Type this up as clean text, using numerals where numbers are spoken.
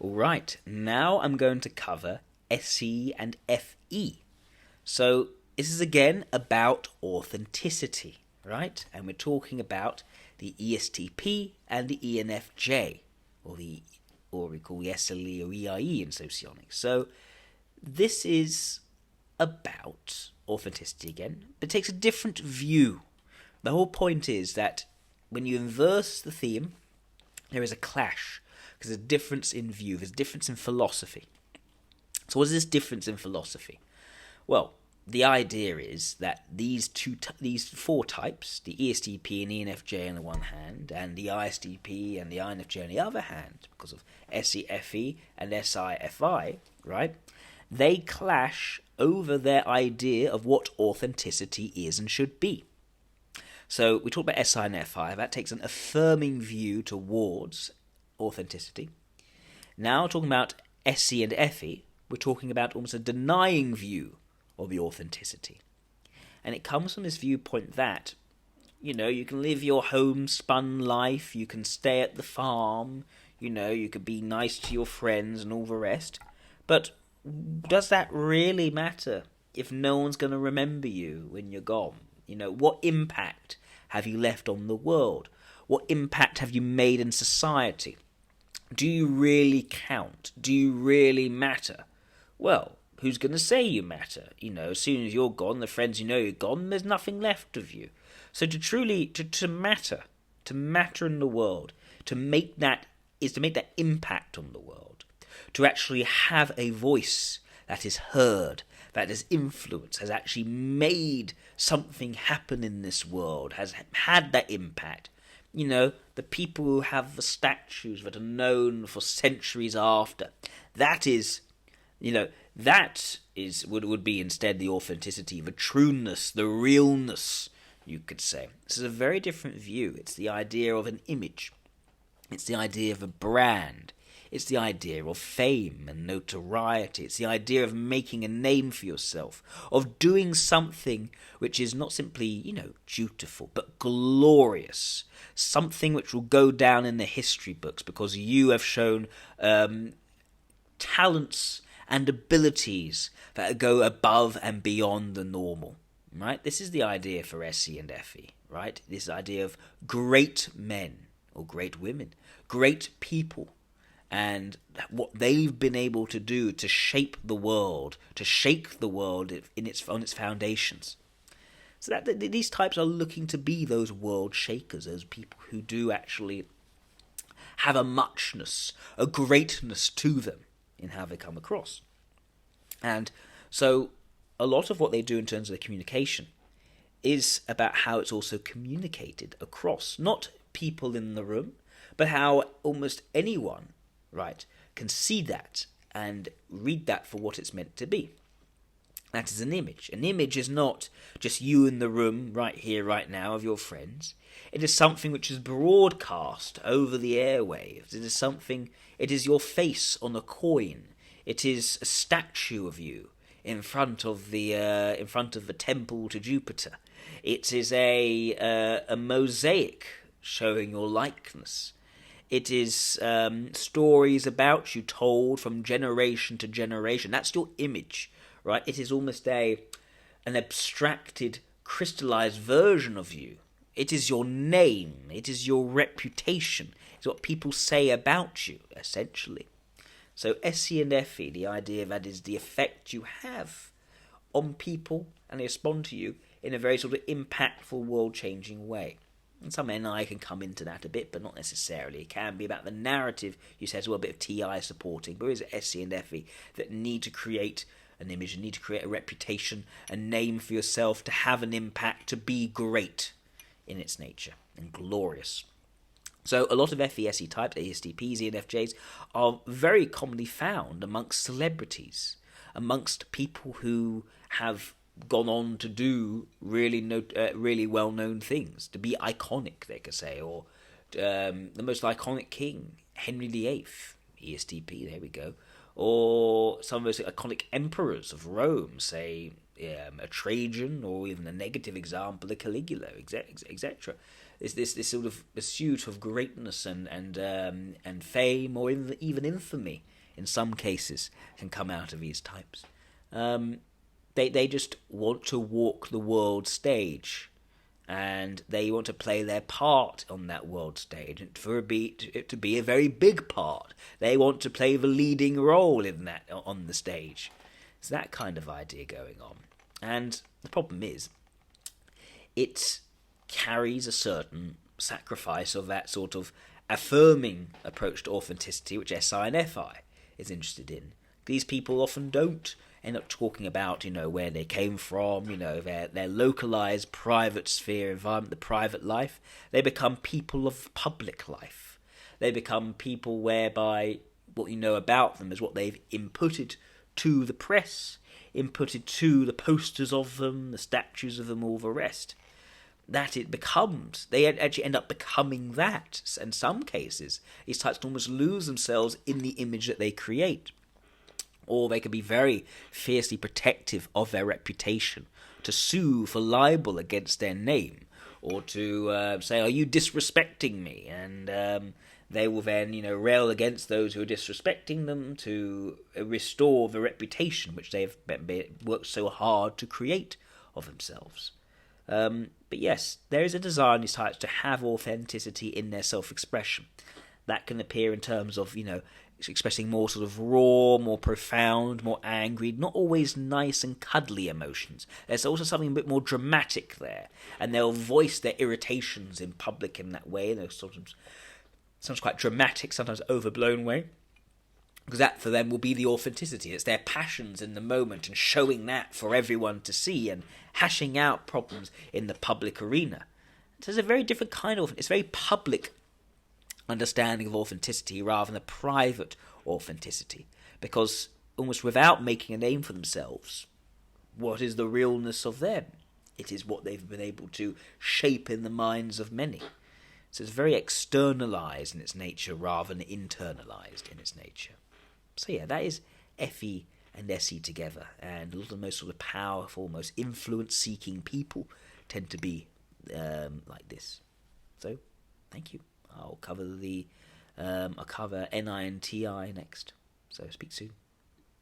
Alright, now I'm going to cover SE and FE. So this is again about authenticity, right? And we're talking about the ESTP and the enfj, or we call the SLE or EIE in socionics. So this is about authenticity again, but it takes a different view. The whole point is that when you inverse the theme, there is a clash, because there's a difference in view, there's a difference in philosophy. So what is this difference in philosophy? Well, the idea is that these four types, the ESTP and ENFJ on the one hand, and the ISTP and the INFJ on the other hand, because of SEFE and SIFI, right? They clash over their idea of what authenticity is and should be. So we talk about SI and FI, that takes an affirming view towards authenticity. Now talking about SC and FE, we're talking about almost a denying view of the authenticity. And it comes from this viewpoint that, you can live your homespun life, you can stay at the farm, you could be nice to your friends and all the rest. But does that really matter if no one's going to remember you when you're gone? What impact have you left on the world? What impact have you made in society? Do you really count? Do you really matter? Well, who's going to say you matter? As soon as you're gone, the friends you're gone, there's nothing left of you. So to matter in the world, to make that impact on the world, to actually have a voice that is heard, that has influence, has actually made something happen in this world, has had that impact. The people who have the statues that are known for centuries after, that would be instead the authenticity, the trueness, the realness, you could say. This is a very different view. It's the idea of an image. It's the idea of a brand. It's the idea of fame and notoriety. It's the idea of making a name for yourself, of doing something which is not simply, dutiful, but glorious. Something which will go down in the history books because you have shown talents and abilities that go above and beyond the normal. Right? This is the idea for SE and FE. Right? This idea of great men or great women, great people, and what they've been able to do to shape the world, to shake the world on its foundations. So that these types are looking to be those world shakers, those people who do actually have a muchness, a greatness to them in how they come across. And so a lot of what they do in terms of the communication is about how it's also communicated across, not people in the room, but how almost anyone, right, can see that and read that for what it's meant to be. That is an image. An image is not just you in the room right here, right now, of your friends. It is something which is broadcast over the airwaves. It is your face on a coin. It is a statue of you in front of the temple to Jupiter. It is a mosaic showing your likeness. It is stories about you told from generation to generation. That's your image, right? It is almost an abstracted, crystallized version of you. It is your name. It is your reputation. It's what people say about you, essentially. So SE and FE, the idea that is the effect you have on people and they respond to you in a very sort of impactful, world-changing way. And some NI can come into that a bit, but not necessarily. It can be about the narrative, you said, as well, a bit of TI supporting. But there is SE and FE that need to create an image, and need to create a reputation, a name for yourself, to have an impact, to be great in its nature and glorious. So a lot of FE-SE types, ASTPs, ENFJs, are very commonly found amongst celebrities, amongst people who have gone on to do really well-known things, to be iconic, they could say, or the most iconic king, Henry VIII, ESTP, there we go, or some of those iconic emperors of Rome, say a Trajan, or even a negative example, a Caligula, etc. this sort of pursuit of greatness and fame, or even infamy in some cases, can come out of these types. They just want to walk the world stage, and they want to play their part on that world stage, and for it to be a very big part. They want to play the leading role in that on the stage. It's that kind of idea going on. And the problem is, it carries a certain sacrifice of that sort of affirming approach to authenticity, which SI and FI is interested in. These people often don't end up talking about, where they came from, their localized private sphere environment, the private life. They become people of public life. They become people whereby what you know about them is what they've inputted to the press, inputted to the posters of them, the statues of them, all the rest. That it becomes, they actually end up becoming that. In some cases, these types can almost lose themselves in the image that they create. Or they can be very fiercely protective of their reputation, to sue for libel against their name, or to say, "Are you disrespecting me?" And they will then, rail against those who are disrespecting them to restore the reputation which they've worked so hard to create of themselves. But yes, there is a desire in these types to have authenticity in their self-expression. That can appear in terms of, expressing more sort of raw, more profound, more angry, not always nice and cuddly emotions. There's also something a bit more dramatic there, and they'll voice their irritations in public in that way, in a sometimes quite dramatic, sometimes overblown way, because that for them will be the authenticity. It's their passions in the moment and showing that for everyone to see and hashing out problems in the public arena. So it's a very different kind of, it's very public understanding of authenticity rather than a private authenticity, because almost without making a name for themselves, what is the realness of them? It is what they've been able to shape in the minds of many. So it's very externalized in its nature rather than internalized in its nature. So yeah, that is FE and SE together, and a lot of the most sort of powerful, most influence-seeking people tend to be like this. So, thank you. I'll cover NI and TI next. So speak soon.